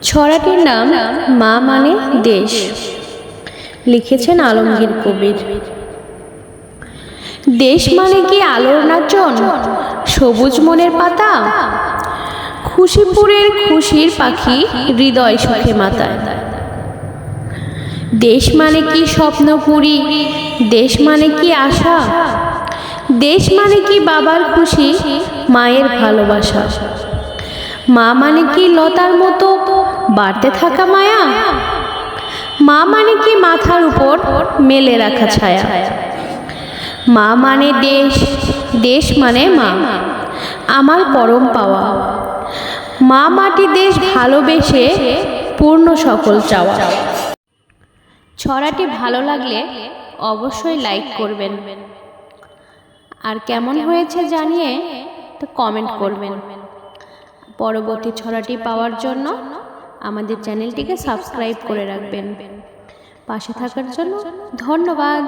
ছড়াটির নাম মা মানে দেশ। লিখেছেন আলমগীর কবির। দেশ মানে কি আলোর নাচন, সবুজ মনের পাতা, খুশিপুরের খুশির পাখি, হৃদয় সুখে মাতায়। দেশ মানে কি স্বপ্নপুরী, দেশ মানে কি আশা, দেশ মানে কি বাবার খুশি, মায়ের ভালোবাসা। মা মানে কি লতার মতো বাড়তে থাকা মায়া, মা মানে কি মাথার উপর মেলে রাখা ছায়া। মা মানে দেশ, দেশ মানে মা, আমার পরম পাওয়া। মা মাটি দেশ ভালোবেসে পূর্ণ সকল চাওয়া। ছড়াটি ভালো লাগলে অবশ্যই লাইক করবেন, আর কেমন হয়েছে জানিয়ে তো কমেন্ট করবেন। পরবর্তী ছড়াটি পাওয়ার জন্য আমাদের চ্যানেলটিকে সাবস্ক্রাইব করে রাখবেন। পাশে থাকার জন্য ধন্যবাদ।